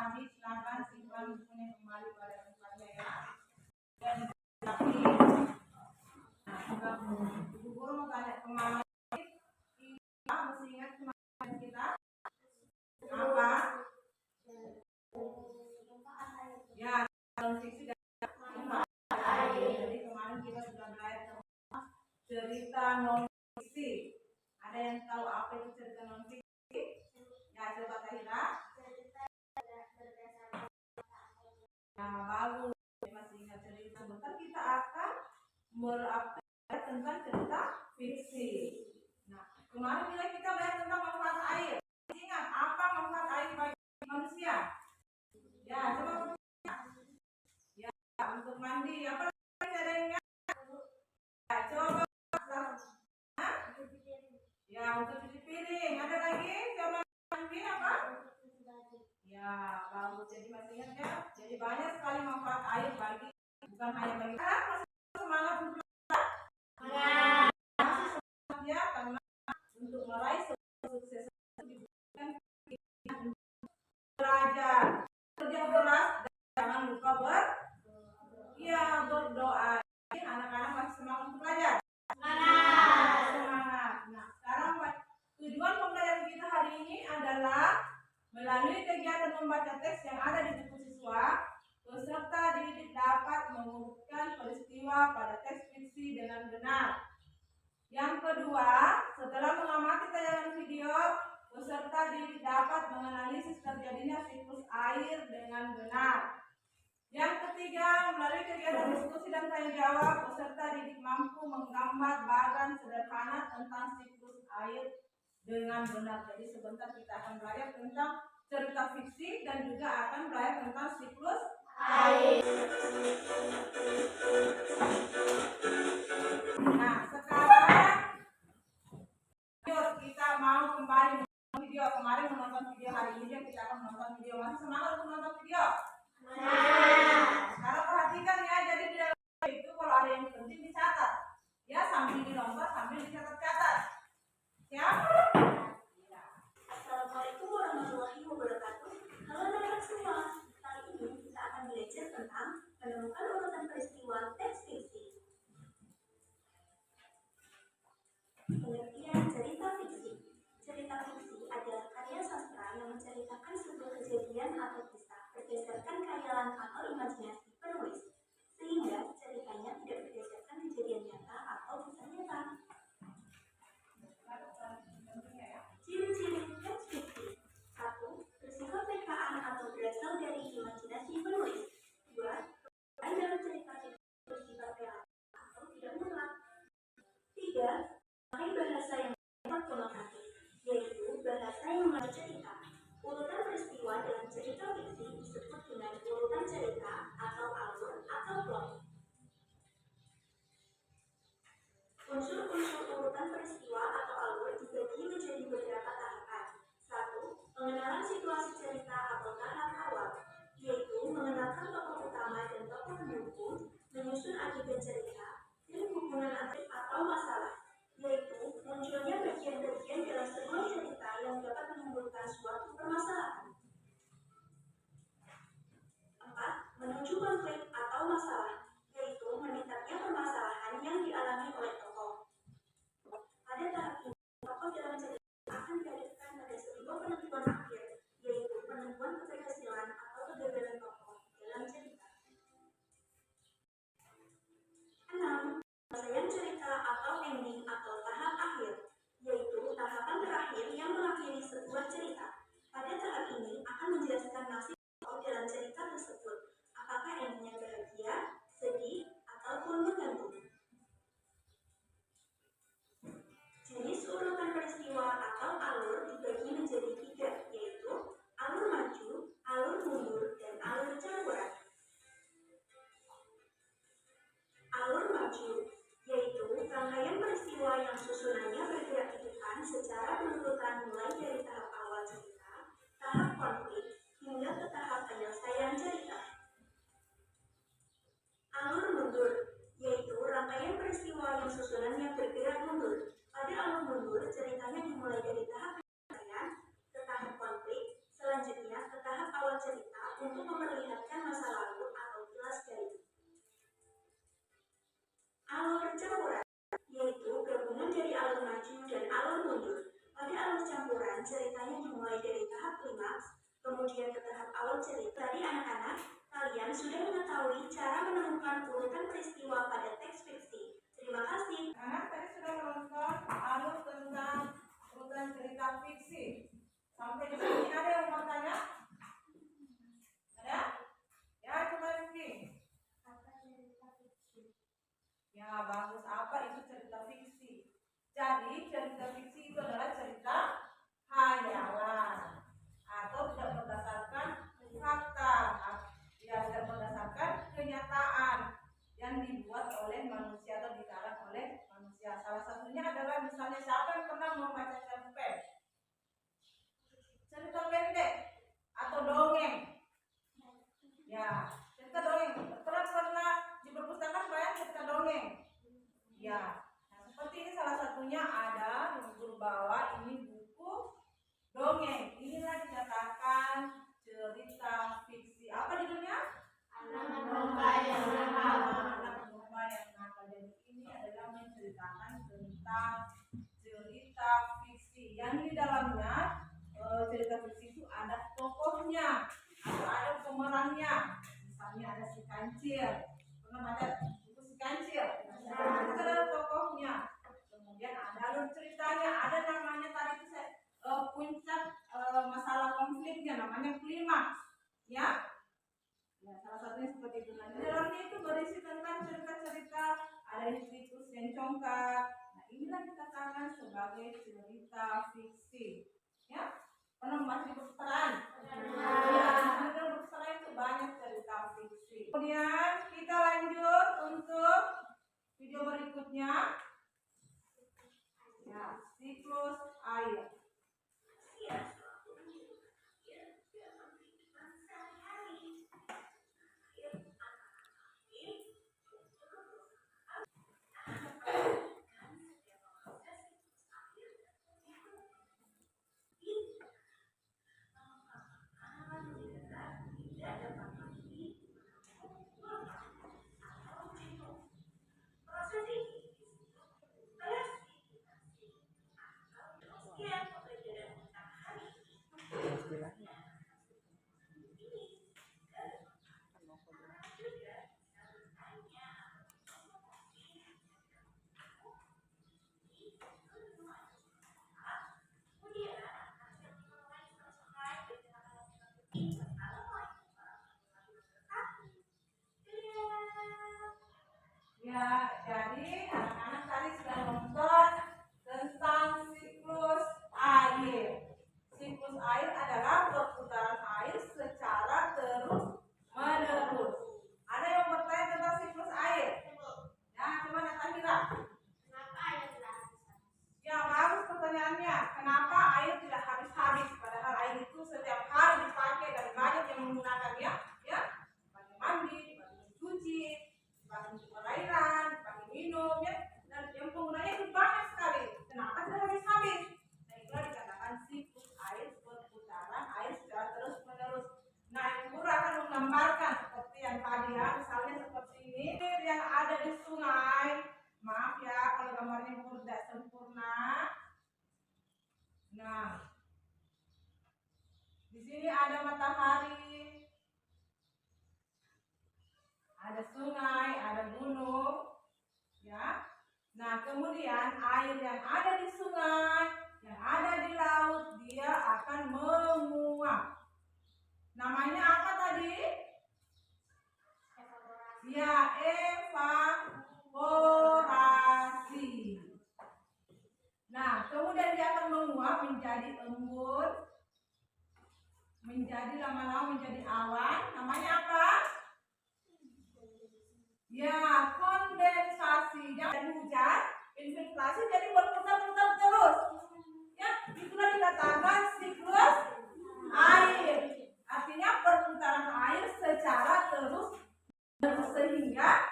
Abi, silakan simpan bukunya kembali pada tempatnya ya. Dan tapi, Ibu Guru mau tanya kemana? Kita mesti ingat kemarin kita apa? Ya, dalam fiksi dan jadi kemarin kita sudah belajar cerita non fiksi. Ada yang tahu apa itu cerita non fiksi? Ya, coba Tahira. Nah, bagus. Masih ingat cerita. Bentar kita akan belajar tentang cerita fiksi. Nah, kemarin kita belajar tentang manfaat air. Ingat apa manfaat air bagi manusia? Ya, coba ya, untuk mandi apa ada yang ingat? Ya, coba. Ya, untuk cuci piring. Ada lagi? Coba mandi apa? Ya, bagus. Jadi masih ingat ya? Jadi banyak sekali manfaat air bagi bukan hanya bagi masih semangat untuk masih semangat ya karena untuk meraih sukses dibutuhkan belajar kerja keras dan jangan lupa berdoa. Anak-anak masih semangat untuk belajar. Semangat. Nah, sekarang tujuan pembelajaran kita hari ini adalah melalui kegiatan membaca teks yang ada di buku siswa, peserta didik dapat mengurutkan peristiwa pada teks fiksi dengan benar. Yang kedua, setelah mengamati tayangan video, peserta didik dapat menganalisis terjadinya siklus air dengan benar. Yang ketiga, melalui kegiatan diskusi dan tanya jawab, peserta didik mampu menggambar bagan sederhana tentang siklus air dengan benar. Jadi sebentar kita akan belajar tentang cerita fiksi dan juga akan belajar tentang siklus air. Nah, sekarang yuk kita mau kembali menonton video. Kemarin menonton video, hari ini kita akan menonton video. Masih semangat untuk menonton video? Sekarang perhatikan ya, jadi di dalam itu kalau ada yang penting dicatat. Ya, sambil dinomor sambil dicatat-catat. Siapa? Assalamualaikum warahmatullahi wabarakatuh. Halo anak-anak semua. Kali ini kita akan belajar tentang menemukan urutan peristiwa teks fiksi. Pengertian cerita fiksi. Cerita fiksi adalah karya sastra yang menceritakan sebuah kejadian atau kisah berdasarkan khayalan atau imajinasi penulis, sehingga ceritanya tidak berdasarkan kejadian nyata atau kisah nyata. Ciri-ciri teks fiksi. 1. Bersifat rekaan atau berasal dari imajinasi penulis. 2. Peran dalam cerita fiksi bersifat real atau tidak mutlak. 3. Pakai bahasa yang dapat konotatif, yaitu bahasa yang mencerita. Urutan peristiwa dalam cerita fiksi disebut dengan urutan cerita atau alur atau plot. Unsur-unsur urutan peristiwa atau alur dibagi menjadi beberapa tahapan. 1. Pengenalan situasi cerita atau tahap awal, yaitu mengenalkan tokoh utama dan tokoh pendukung, menyusun adegan cerita, dan hubungan atau masalah, yaitu munculnya bagian-bagian dalam sebuah cerita yang dapat menimbulkan suatu permasalahan. 4. Menuju konflik atau masalah, yaitu meningkatnya permasalahan yang dialami oleh tokoh. Pada tahap ini, tokoh dalam cerita akan dihadirkan pada sebuah penentuan akhir, yaitu penentuan keberhasilan atau kegagalan tokoh dalam cerita. 6. Penyelesaian cerita atau ending atau tahap akhir, yaitu tahapan terakhir yang mengakhiri sebuah cerita. Pada tahap ini akan menjelaskan nasib tokoh dalam cerita tersebut, apakah endingnya bahagia, sedih, ataupun menggantung. Jenis urutan peristiwa atau alur dibagi menjadi 3, yaitu alur maju, alur mundur, dan alur campuran. Alur maju, yaitu rangkaian peristiwa yang susunannya bergerak ke depan secara berurutan mulai dari tahap awal cerita, tahap konflik, hingga ke tahap penyelesaian cerita. Alur mundur, yaitu rangkaian peristiwa yang susunannya bergerak mundur. Pada alur mundur, ceritanya dimulai dari tahap penyelesaian ke tahap konflik, selanjutnya ke tahap awal cerita, untuk memperlihatkan masa lalu atau kilas cerita. Alur campuran yaitu gabungan dari alur maju dan alur mundur. Pada alur campuran, ceritanya dimulai dari tahap klimaks, kemudian ke tahap alur cerita. Tadi anak-anak, kalian sudah mengetahui cara menemukan urutan peristiwa pada teks fiksi. Terima kasih. Anak tadi sudah menonton alur tentang urutan cerita fiksi. Sampai di sini ada yang mau tanya? Ada? Ya, coba Rizky. Ya, bagus. Apa itu cerita fiksi? Jadi, cerita fiksi itu adalah cerita hayalan atau tidak berdasarkan fakta, ya tidak berdasarkan kenyataan yang dibuat oleh manusia atau dikarang oleh manusia. Salah satunya adalah misalnya siapa yang pernah membaca cerpen, cerita pendek atau dongeng? Ya, cerita dongeng. Pernah di perpustakaan banyak cerita dongeng. Ya, nah seperti ini salah satunya ada di guru bawa ini buku dongeng. Inilah dikatakan cerita fiksi. Apa judulnya? Anak domba yang nakal. Anak domba yang nakal. Jadi ini adalah menceritakan tentang cerita fiksi yang di dalamnya cerita fiksi itu ada tokohnya atau ada pemerannya. Misalnya ada si Kancil. Pernah baca buku si Kancil? Nah, itu adalah tokohnya. Kemudian ada alur ceritanya, ada namanya tadi itu puncak masalah konfliknya namanya klimaks. Ya, salah satunya seperti itu. Nah, di dalamnya itu berisi tentang cerita-cerita, ada tikus yang congkak. Nah, inilah dikatakan sebagai cerita fiksi. Ya, pernah membaca di perpustakaan? Ya, di dalam perpustakaan itu banyak cerita fiksi. Kemudian kita lanjut untuk video berikutnya. Ya, siklus air. Ya, jadi anak-anak tadi sudah nonton tentang siklus air. Siklus air adalah perputaran air secara terus-menerus. Ada yang bertanya tentang siklus air? Ya, coba Natasha. Kenapa air tidak habis? Ya, bagus pertanyaannya. Kenapa air tidak habis-habis? Padahal air itu setiap hari dipakai dan banyak yang menggunakannya. Ya, dipakai mandi, dipakai mencuci, dipakai untuk perairan, dipakai minum, ya. Dan yang penggunanya itu banyak sekali. Kenapa tidak habis-habis? Nah, itulah dikatakan siklus air, perputaran air secara terus-menerus. Nah, yang guru akan menggambarkan seperti yang tadi ya, misalnya seperti ini. Air yang ada di sungai. Maaf ya kalau gambarnya tidak sempurna. Nah, di sini ada matahari, ada sungai, ada gunung, ya. Nah, kemudian air yang ada di sungai, yang ada di laut, dia akan menguap. Namanya apa tadi? Ya, evaporasi. Nah, kemudian dia akan menguap menjadi embun, menjadi lama-lama menjadi awan. Namanya apa? Ya, kondensasi. Jadi hujan, infiltrasi, jadi berputar-putar terus. Ya, itulah dikatakan siklus air. Artinya perputaran air secara terus sehingga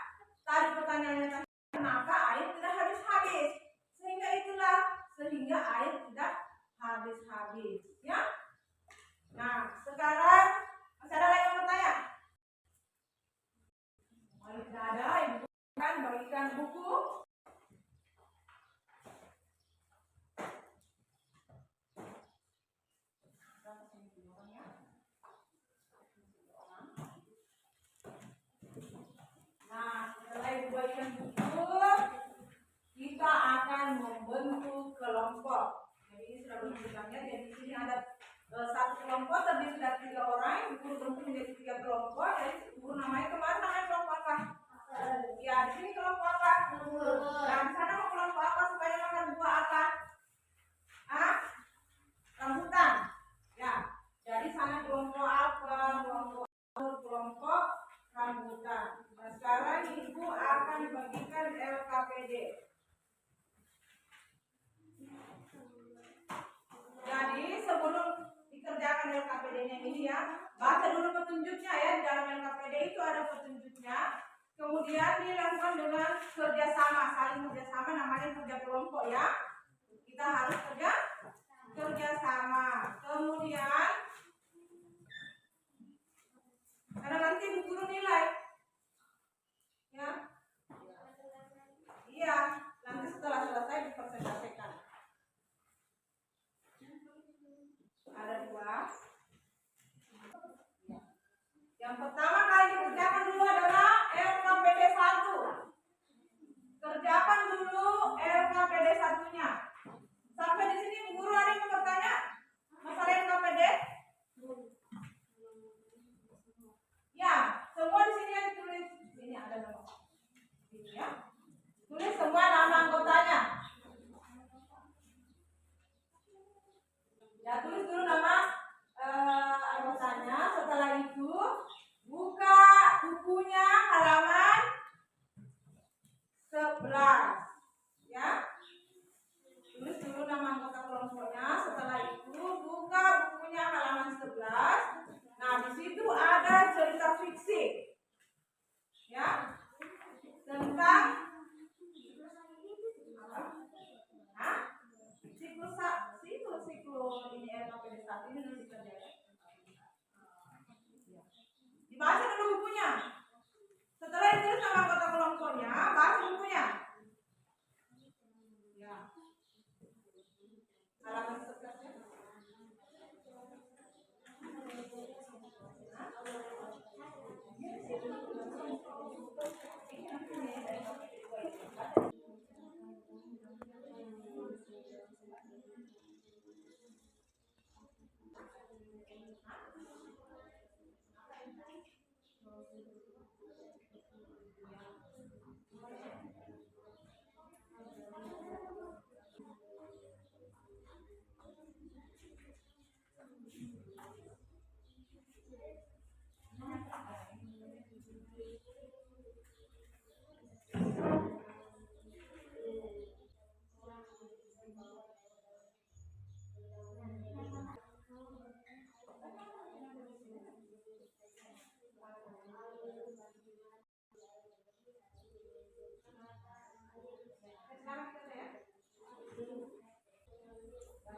tadi pertanyaannya kenapa air tidak habis-habis? Sehingga air tidak habis-habis, ya. Nah, sekarang masih ada lagi yang kelompok terdiri dari 3 orang, guru bentuk menjadi 3 kelompok. Jadi guru namanya kemarin namanya kelompok apa? Ya, di sini kelompok apa? Nah, di sana mau kelompok apa supaya makan buah apa? Rambutan. Ya, jadi sana kelompok apa? Kelompok rambutan. Nah, sekarang ibu akan bagikan LKPD. Jadi sebelum dikerjakan LKPD-nya ini ya, baca dulu petunjuknya ya. Di dalam LKPD itu ada petunjuknya. Kemudian dilakukan dengan kerjasama, saling kerjasama, namanya kerja kelompok ya. Kita harus kerjasama. Kemudian karena nanti bu guru nilai, ya. Iya, nanti setelah selesai dipresentasikan. Ada 2. Yang pertama kali dikerjakan dulu adalah LKPD 1. Kerjakan dulu LKPD 1-nya. Sampai di sini Bu Guru ada yang mau bertanya masalah LKPD? Ya, semua di sini yang ditulis. Ini ada nama. Ini ya. Tulis semua nama anggotanya. Ya, tulis dulu nama anggotanya. Setelah itu buka bukunya halaman 11. Ya. Tulis dulu nama anggota kelompoknya. Setelah itu buka bukunya halaman 11. Nah, di situ ada cerita fiksi. Ya. Tentang siklus ini LKPD 1 ini nanti dikerjakan. Dibaca dulu bukunya. Setelah ditulis nama anggota kelompoknya, baca bukunya. Ya. Halaman 11 ya.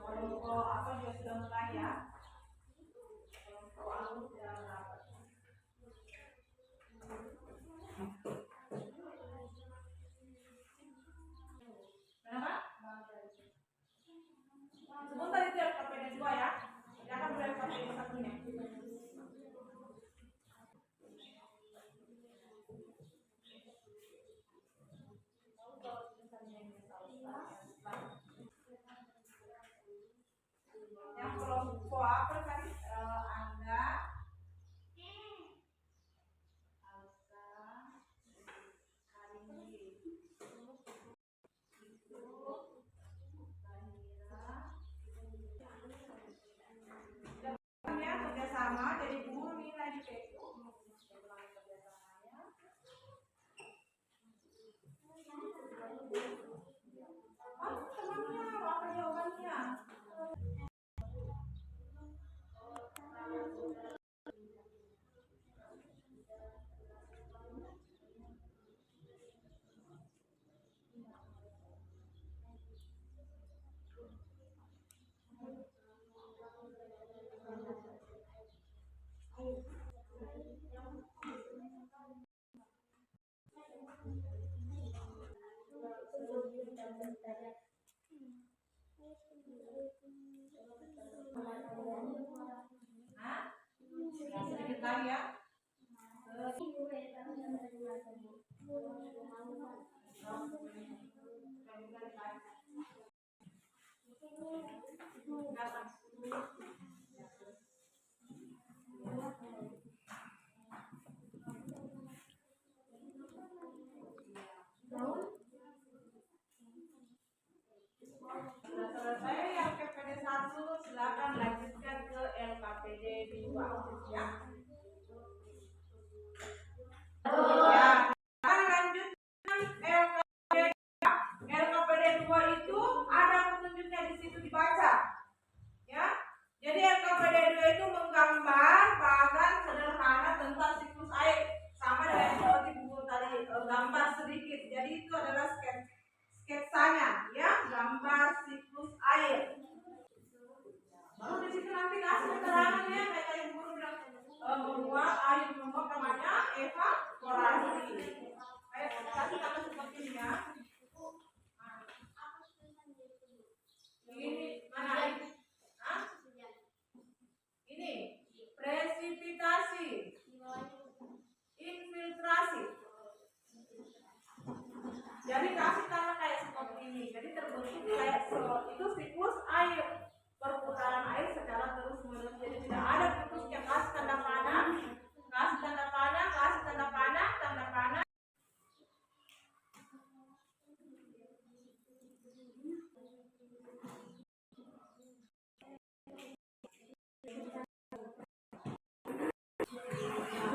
Kelompok apa juga sudah mulai ya. Kelompok aku sudah rapat. Kenapa? Sebentar itu LKPD 2 ya. Kita akan mulai LKPD 1-nya. Yang kelompok apa tadi? Anda, Alsa, Hari, itu, Bahira. Ya, kerjasama. Jadi guru nilai di PQ. Kerjasamanya. Temannya, apa jawabannya? Sedikit lagi ya.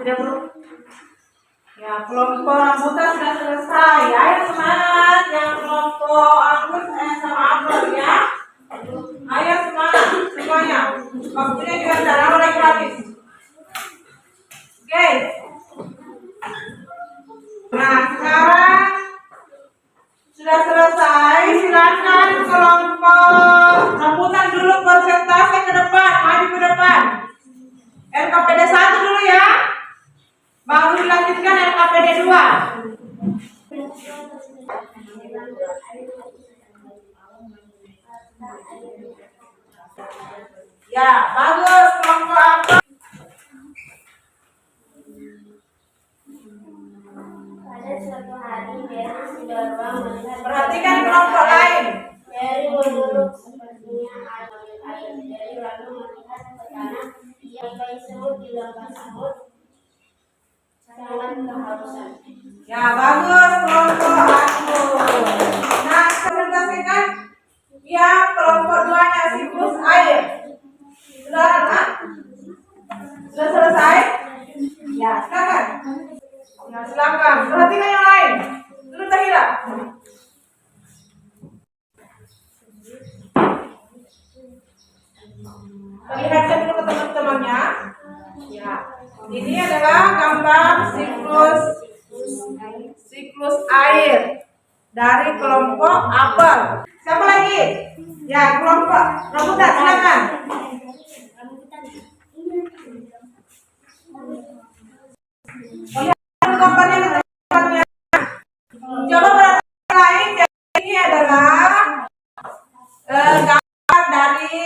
Sudah belum? Ya, kelompok rambutan sudah selesai. Ayo semangat yang kelompok anggur sama apel ya. Ayo semangat semuanya. Waktunya juga sudah lama lagi habis. Oke. Nah, sekarang sudah selesai. Silakan kelompok rambutan dulu persentase ke depan, maju ke depan. LKPD 1 dulu ya. Baru dilanjutkan LKPD 2. Ya, bagus kelompok apa? Pada suatu hari, Mary sedang melihat Perhatikan kelompok lain. Mary duduk sepertinya air. Mary lalu melihat ke kanan, ikan semut di lembah semut sangat kehausan. Ya, bagus kelompok anggur. Nah, presentasikan yang kelompok 2-nya siklus air. Sudah kan? Sudah selesai? Ya, silakan. Ya, silakan. Perhatikan yang lain. Dulu Tahira. Perlihatkan dulu ke teman-temannya. Ya, ini adalah gambar siklus air dari kelompok apel. Siapa lagi? Ya, kelompok rambutan, silakan. Lihat gambarnya ke teman-temannya. Coba perhatikan lain. Ini adalah gambar dari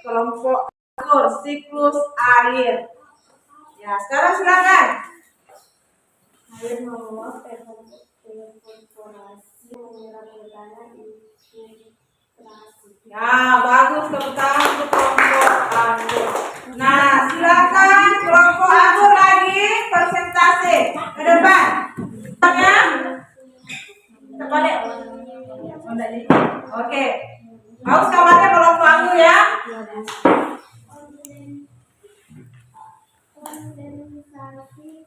kelompok anggur siklus air. Ya, sekarang silakan. Air menguap evaporasi menyerap ke tanah infiltrasi. Ya, bagus tepuk tangan untuk kelompok anggur. Nah, silakan kelompok anggur lagi persentase ke depan. Terbalik. Oke. Haus kamarnya kelompok anggur ya. Kondensasi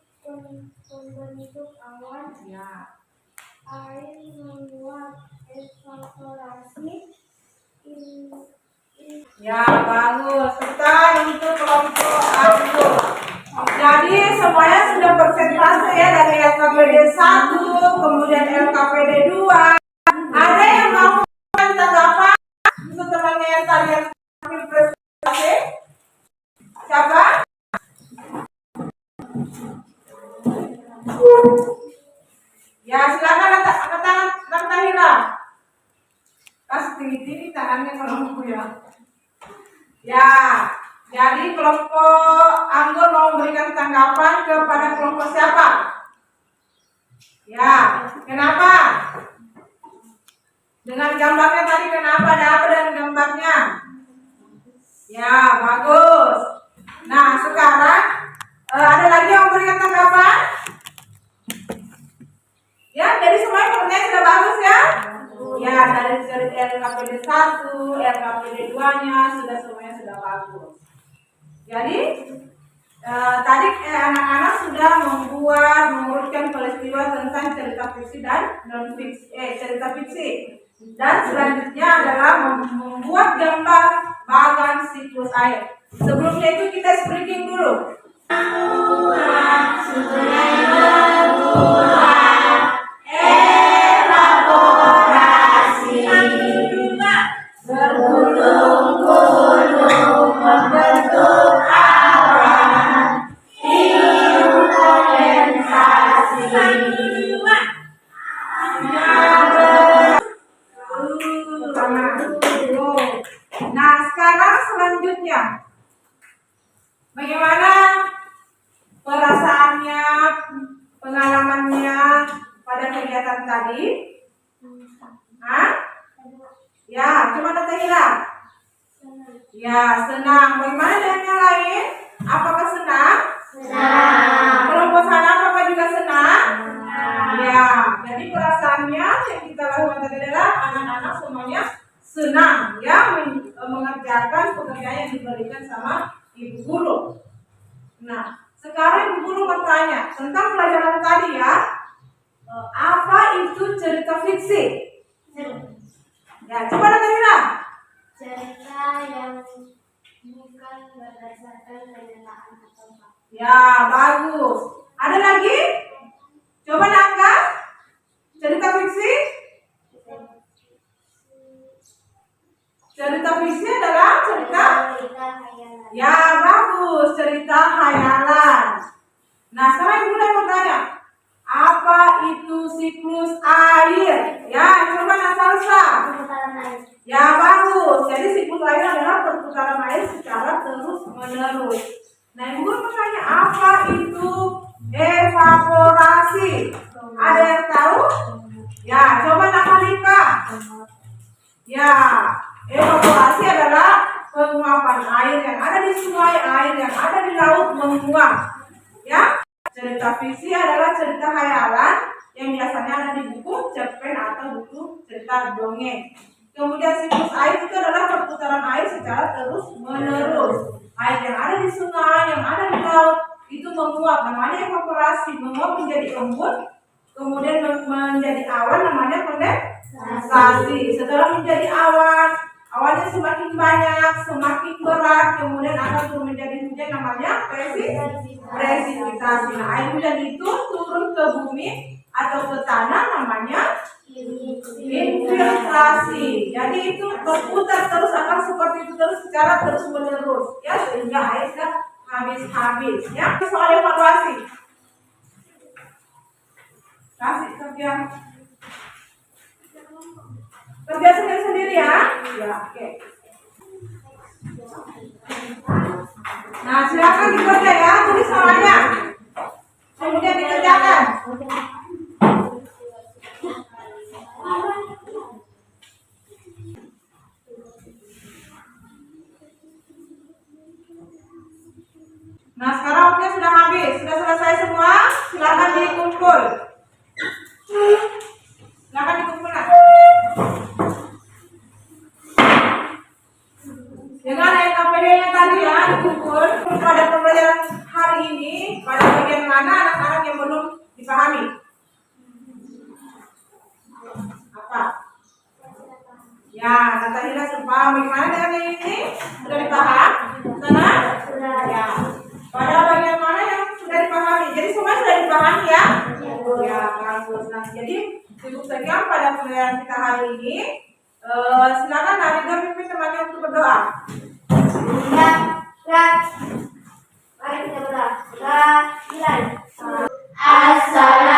pembentuk awan. Ya. Air menguap evaporasi Ya, bagus. Kita untuk kelompok anggur. Jadi semuanya sudah persentase ya dari LKPD 1, kemudian LKPD 2. Ada yang mau tanggapan untuk temannya yang tadi yang presentasi? Siapa? Ya, silakan angkat tangan Tahira. Kasih tinggi-tinggi tangannya kelompok ya. Ya, jadi kelompok anggur mau memberikan tanggapan kepada kelompok siapa? Ya, kenapa? Dengan gambarnya tadi kenapa ada apa dengan gambarnya? Ya, bagus. Nah, sekarang ada lagi yang memberikan tanggapan? Ya, jadi semuanya pertanyaan sudah bagus ya? Ya, dari LKPD 1, LKPD 2-nya semuanya sudah bagus. Jadi tadi anak-anak sudah mengurutkan peristiwa tentang cerita fiksi dan non fiksi, cerita fiksi. Dan selanjutnya adalah membuat gambar bagan siklus air. Sebelumnya itu kita speaking dulu. Nah, sekarang selanjutnya bagaimana perasaannya, pengalamannya pada kegiatan tadi? Hah? Ya, cuma Tahira. Ya, senang. Bagaimana dengan yang lain? Apakah senang? Senang. Kelompok sana apakah juga senang? Ya, jadi perasaannya yang kita lakukan tadi adalah anak-anak semuanya senang ya mengerjakan pekerjaan yang diberikan sama ibu guru. Nah, sekarang ibu guru tanya tentang pelajaran tadi ya. Apa itu cerita fiksi? Ya, coba Natasha. Cerita yang bukan berdasarkan kenyataan atau fakta. Ya, bagus. Ada lagi? Coba Nangka. Cerita fiksi? Cerita fiksi adalah cerita? Hayalan. Ya, bagus. Cerita hayalan. Nah, sekarang Ibu mau tanya. Apa itu siklus air? Ya, coba Natasha. Perputaran air. Ya, bagus. Jadi siklus air adalah perputaran air secara terus-menerus. Nah, Ibu mau tanya, apa itu evaporasi? Ada yang tahu? Ya, coba Nakalika. Ya, evaporasi adalah penguapan air yang ada di sungai, air yang ada di laut menguap. Ya, cerita fiksi adalah cerita hayalan yang biasanya ada di buku cerpen atau buku cerita dongeng. Kemudian siklus air itu adalah perputaran air secara terus-menerus. Air yang ada di sungai, yang ada di laut itu menguap, namanya evaporasi. Menguap menjadi embun, kemudian menjadi awan, namanya kondensasi. Setelah menjadi awan, awannya semakin banyak, semakin berat, kemudian akan turun menjadi hujan, namanya presipitasi. Nah, air hujan itu turun ke bumi atau ke tanah, namanya infiltrasi. Jadi itu berputar terus, akan seperti itu terus secara terus menerus ya, sehingga airnya habis-habis ya. Soal evaluasi, kasih kerja sendiri ya. Ya, oke. Nah, silakan dikerja ya, tulis soalnya, kemudian dikerjakan. Nah, sekarang waktunya sudah habis, sudah selesai semua. Silakan dikumpul. Silakan dikumpul. Nah, dengan NKPD-nya tadi ya dikumpul pada pembelajaran hari ini. Pada bagian mana anak-anak yang belum dipahami? Apa? Ya, kata Hila sudah bagaimana dengan ini? Sudah dipaham? Sana? Ya. Pada bagian mana yang sudah dipahami? Jadi semua sudah dipahami ya? Ya, bagus. Nah, jadi cukup sekian pada pembelajaran kita hari ini. Silakan Narida pimpin temannya untuk berdoa. Ya, mari kita berdoa. Assalamualaikum.